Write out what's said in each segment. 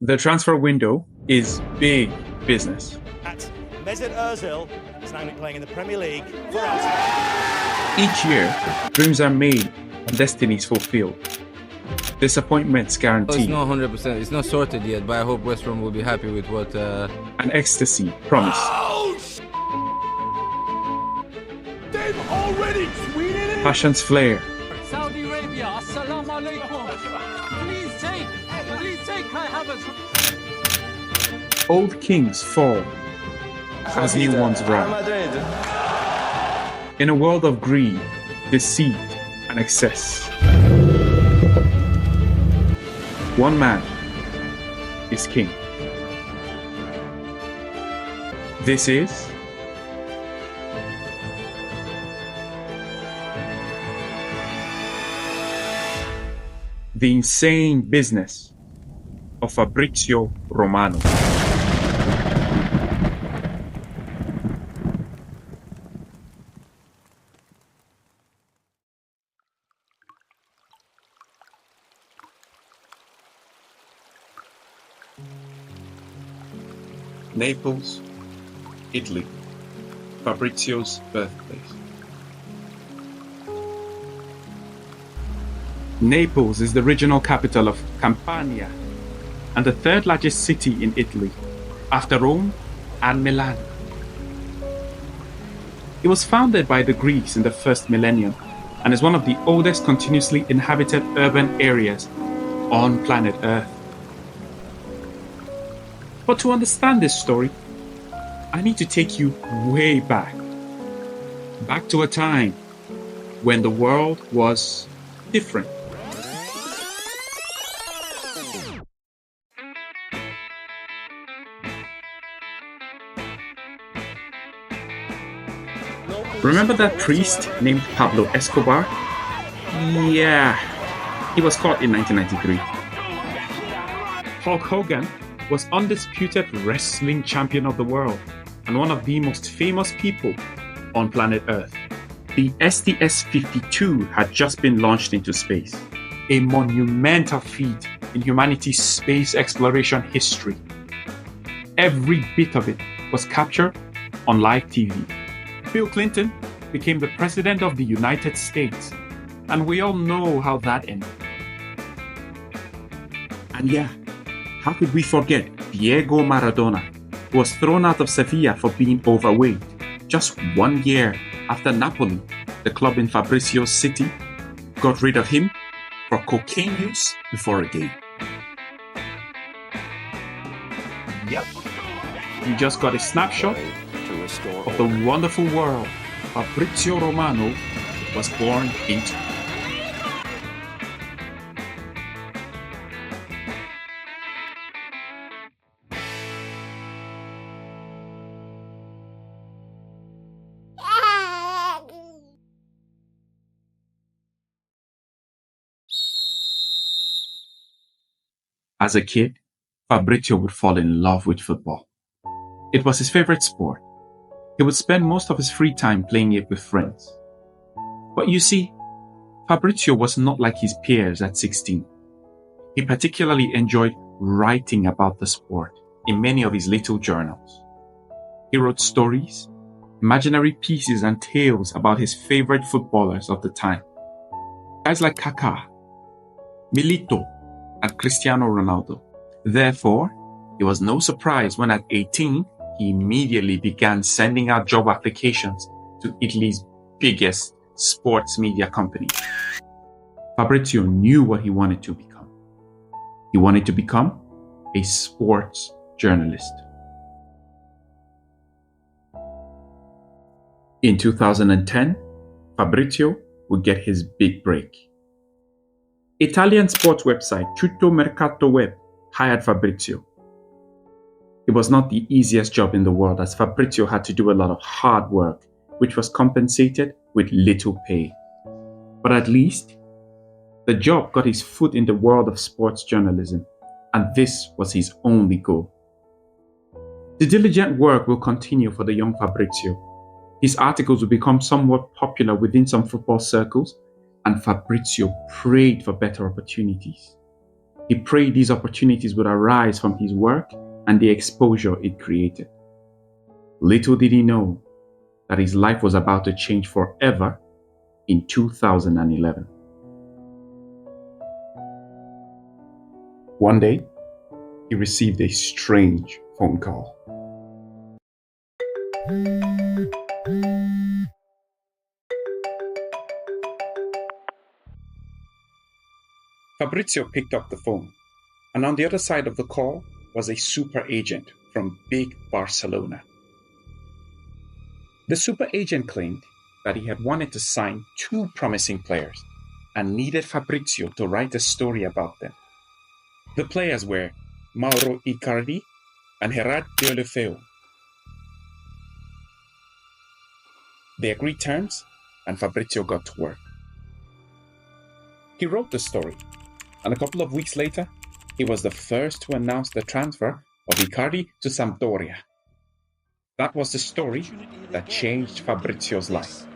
The transfer window is big business. At Mesut Ozil is now playing in the Premier League for Arsenal. Each year, dreams are made and destinies fulfilled. Disappointments It's guaranteed. not 100%. It's not sorted yet, but I hope West Brom will be happy with what. And ecstasy promised. Ouch! They've already tweeted it! Passion's flare. Saudi Arabia, assalamu alaikum. Please take Kai Havertz. Old kings fall as new ones rise. In a world of greed, deceit, and excess, one man is king. This is The Insane Business of Fabrizio Romano. Naples, Italy, Fabrizio's birthplace. Naples is the regional capital of Campania and the third largest city in Italy, after Rome and Milan. It was founded by the Greeks in the first millennium and is one of the oldest continuously inhabited urban areas on planet Earth. But to understand this story, I need to take you way back to a time when the world was different. Remember that priest named Pablo Escobar? Yeah, he was caught in 1993. Hulk Hogan was undisputed wrestling champion of the world and one of the most famous people on planet Earth. The STS-52 had just been launched into space, a monumental feat in humanity's space exploration history. Every bit of it was captured on live TV. Bill Clinton became the President of the United States, and we all know how that ended. And yeah, how could we forget Diego Maradona, who was thrown out of Sevilla for being overweight just 1 year after Napoli, the club in Fabrizio's city, got rid of him for cocaine use before a game. Yep, you just got a snapshot of the wonderful world Fabrizio Romano was born into. As a kid, Fabrizio would fall in love with football. It was his favorite sport. He would spend most of his free time playing it with friends. But you see, Fabrizio was not like his peers at 16. He particularly enjoyed writing about the sport in many of his little journals. He wrote stories, imaginary pieces and tales about his favorite footballers of the time. Guys like Kaká, Milito, and Cristiano Ronaldo. Therefore, it was no surprise when at 18, he immediately began sending out job applications to Italy's biggest sports media company. Fabrizio knew what he wanted to become. He wanted to become a sports journalist. In 2010, Fabrizio would get his big break. Italian sports website Tutto Mercato Web hired Fabrizio. It was not the easiest job in the world, as Fabrizio had to do a lot of hard work, which was compensated with little pay. But at least, the job got his foot in the world of sports journalism, and this was his only goal. The diligent work will continue for the young Fabrizio. His articles will become somewhat popular within some football circles, and Fabrizio prayed for better opportunities. He prayed these opportunities would arise from his work and the exposure it created. Little did he know that his life was about to change forever in 2011. One day, he received a strange phone call. Fabrizio picked up the phone, and on the other side of the call was a super agent from big Barcelona. The super agent claimed that he had wanted to sign 2 promising players and needed Fabrizio to write a story about them. The players were Mauro Icardi and Gerard Deulofeu. They agreed terms, and Fabrizio got to work. He wrote the story, and a couple of weeks later, he was the first to announce the transfer of Icardi to Sampdoria. That was the story that changed Fabrizio's life.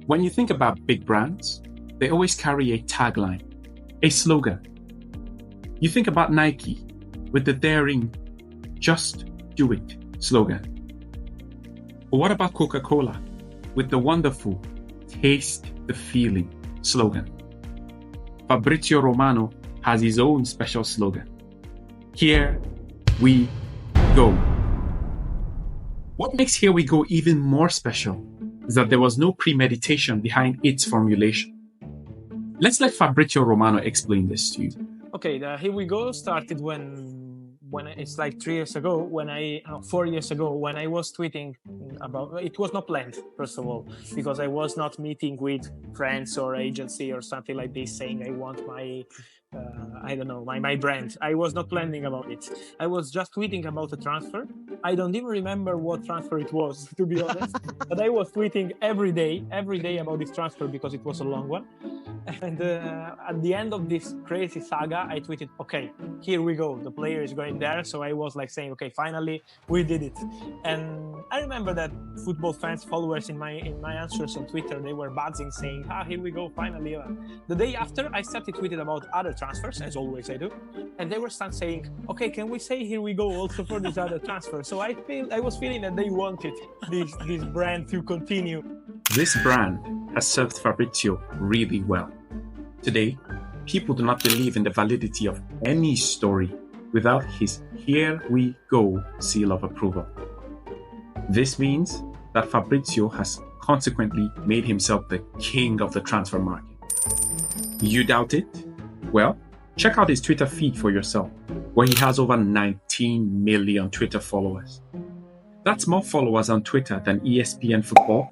When you think about big brands, they always carry a tagline, a slogan. You think about Nike with the daring, "Just do it" slogan. Or what about Coca-Cola with the wonderful, "Taste the feeling" slogan? Fabrizio Romano has his own special slogan. Here we go. What makes Here We Go even more special is that there was no premeditation behind its formulation. Let's let Fabrizio Romano explain this to you. Okay, the Here We Go started when it's like 3 years ago, 4 years ago, when I was tweeting about, it was not planned, first of all, because I was not meeting with friends or agency or something like this saying I want my, my brand. I was not planning about it. I was just tweeting about a transfer. I don't even remember what transfer it was, to be honest, but I was tweeting every day about this transfer because it was a long one. And at the end of this crazy saga, I tweeted, okay, here we go. The player is going there. So I was like saying, okay, finally we did it. And I remember that football fans, followers in my answers on Twitter, they were buzzing saying, here we go, finally. The day after, I started tweeting about other transfers, as always I do. And they were saying, okay, can we say here we go also for this other transfer? So I was feeling that they wanted this brand to continue. This brand has served Fabrizio really well. Today, people do not believe in the validity of any story without his "Here we go" seal of approval. This means that Fabrizio has consequently made himself the king of the transfer market. You doubt it? Well, check out his Twitter feed for yourself, where he has over 19 million Twitter followers. That's more followers on Twitter than ESPN Football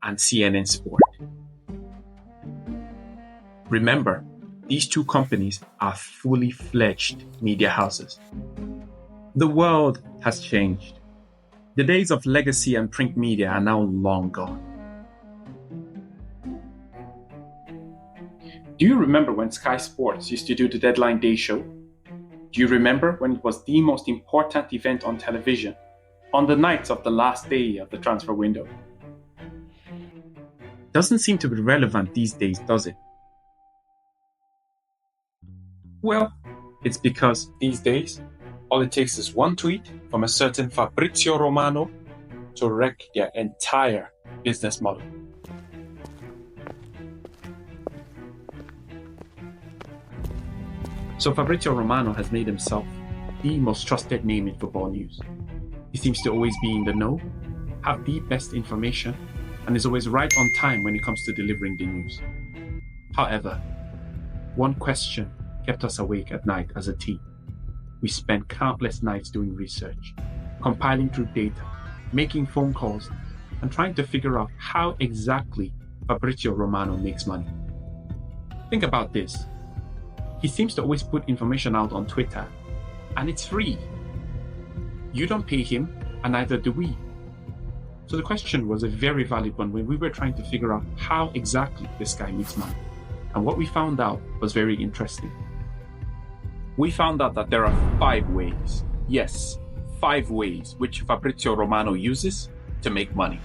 and CNN Sport. Remember, these 2 companies are fully fledged media houses. The world has changed. The days of legacy and print media are now long gone. Do you remember when Sky Sports used to do the Deadline Day show? Do you remember when it was the most important event on television on the night of the last day of the transfer window? Doesn't seem to be relevant these days, does it? Well, it's because these days, all it takes is one tweet from a certain Fabrizio Romano to wreck their entire business model. So Fabrizio Romano has made himself the most trusted name in football news. He seems to always be in the know, have the best information, and is always right on time when it comes to delivering the news. However, one question kept us awake at night as a team. We spent countless nights doing research, compiling through data, making phone calls, and trying to figure out how exactly Fabrizio Romano makes money. Think about this. He seems to always put information out on Twitter, and it's free. You don't pay him, and neither do we. So the question was a very valid one when we were trying to figure out how exactly this guy makes money. And what we found out was very interesting. We found out that there are 5 ways, yes, 5 ways which Fabrizio Romano uses to make money.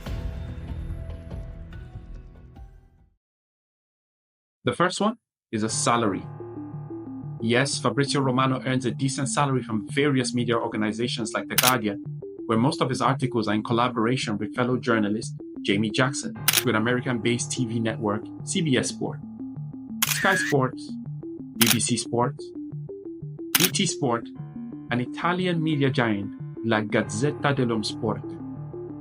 The first one is a salary. Yes, Fabrizio Romano earns a decent salary from various media organizations like The Guardian, where most of his articles are in collaboration with fellow journalist Jamie Jackson, with American-based TV network CBS Sport, Sky Sports, BBC Sports, BT Sport, and Italian media giant La Gazzetta dello Sport.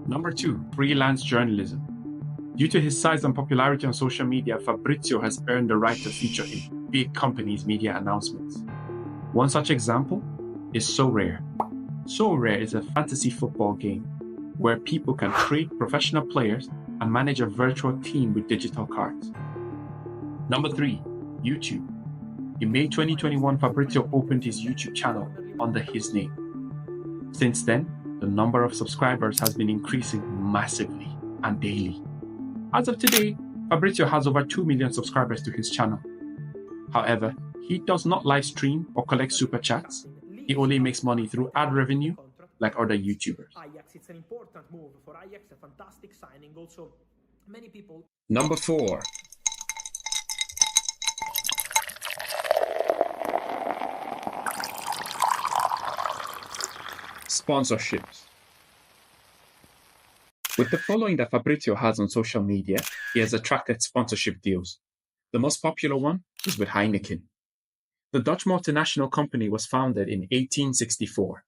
Number 2, freelance journalism. Due to his size and popularity on social media, Fabrizio has earned the right to feature in big companies' media announcements. One such example is So Rare. So Rare is a fantasy football game where people can trade professional players and manage a virtual team with digital cards. Number 3, YouTube. In May 2021, Fabrizio opened his YouTube channel under his name. Since then, the number of subscribers has been increasing massively and daily. As of today, Fabrizio has over 2 million subscribers to his channel. However, he does not live stream or collect super chats. He only makes money through ad revenue like other YouTubers. It's an important move for Ajax, a fantastic signing. Also, many people. Number 4. Sponsorships. With the following that Fabrizio has on social media, he has attracted sponsorship deals. The most popular one is with Heineken. The Dutch multinational company was founded in 1864.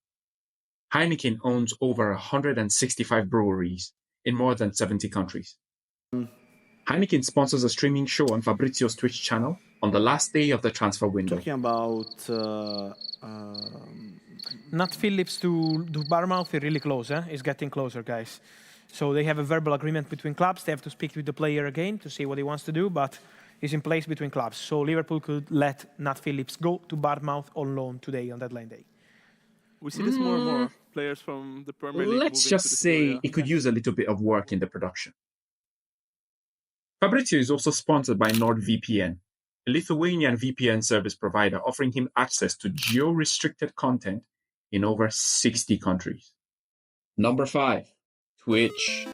Heineken owns over 165 breweries in more than 70 countries. Heineken sponsors a streaming show on Fabrizio's Twitch channel on the last day of the transfer window. Talking about Nat Phillips to Bournemouth is really close. It's getting closer, guys. So they have a verbal agreement between clubs. They have to speak with the player again to see what he wants to do, but it's in place between clubs. So Liverpool could let Nat Phillips go to Bournemouth on loan today on deadline day. we see this more and more players from the Premier League. Let's moving just to this say area. it could use a little bit of work in the production. Fabrizio is also sponsored by NordVPN, a Lithuanian VPN service provider offering him access to geo-restricted content in over 60 countries. Number 5. Twitch.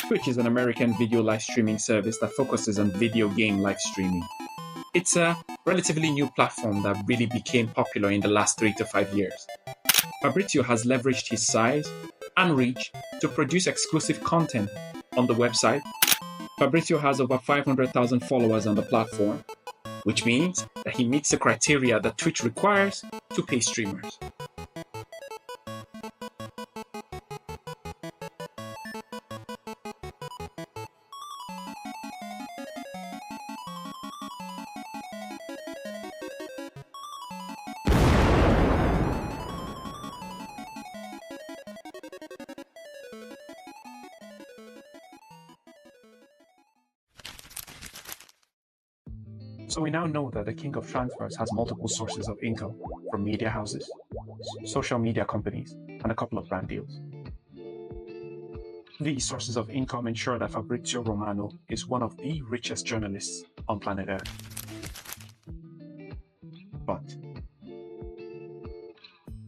Twitch is an American video live streaming service that focuses on video game live streaming. It's a relatively new platform that really became popular in the last 3 to 5 years. Fabrizio has leveraged his size and reach to produce exclusive content on the website. Fabrizio has over 500,000 followers on the platform, which means that he meets the criteria that Twitch requires to pay streamers. So we now know that the king of transfers has multiple sources of income from media houses, social media companies, and a couple of brand deals. These sources of income ensure that Fabrizio Romano is one of the richest journalists on planet Earth. But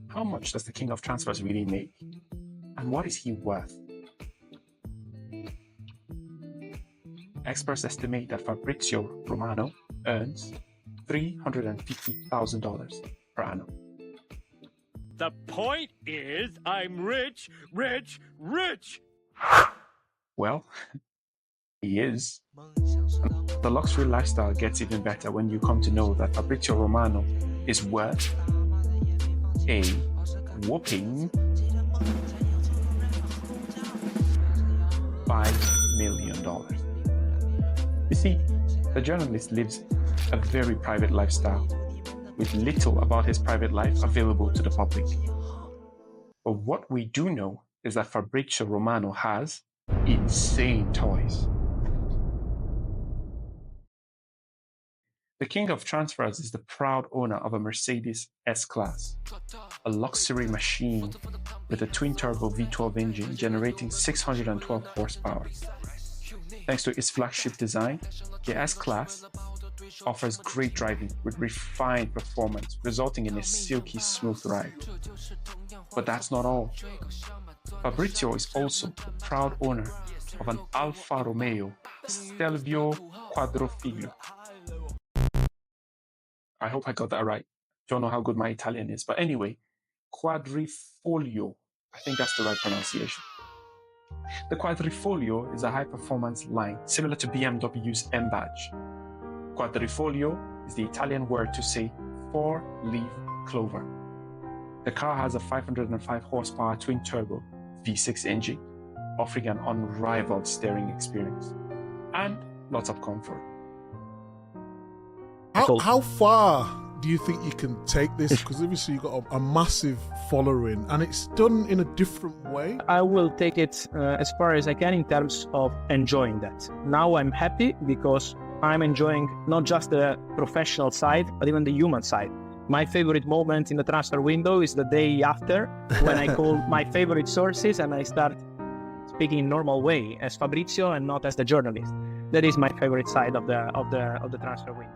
how much does the king of transfers really make? And what is he worth? Experts estimate that Fabrizio Romano earns $350,000 per annum. The point is, I'm rich, rich, rich! Well, he is. The luxury lifestyle gets even better when you come to know that Fabrizio Romano is worth a whopping $5 million. You see, the journalist lives a very private lifestyle, with little about his private life available to the public. But what we do know is that Fabrizio Romano has insane toys. The king of transfers is the proud owner of a Mercedes S-Class, a luxury machine with a twin-turbo V12 engine generating 612 horsepower. Thanks to its flagship design, the S-Class offers great driving with refined performance, resulting in a silky smooth ride. But that's not all. Fabrizio is also the proud owner of an Alfa Romeo Stelvio Quadrifoglio. I hope I got that right. Don't know how good my Italian is, but anyway, Quadrifoglio. I think that's the right pronunciation. The Quadrifoglio is a high-performance line similar to BMW's M badge. Quadrifoglio is the Italian word to say four-leaf clover. The car has a 505 horsepower twin-turbo V6 engine, offering an unrivaled steering experience and lots of comfort. How far do you think you can take this? Because obviously you've got a massive following and it's done in a different way. I will take it as far as I can in terms of enjoying that. Now I'm happy because I'm enjoying not just the professional side, but even the human side. My favorite moment in the transfer window is the day after, when I call my favorite sources and I start speaking in normal way as Fabrizio and not as the journalist. That is my favorite side of the transfer window.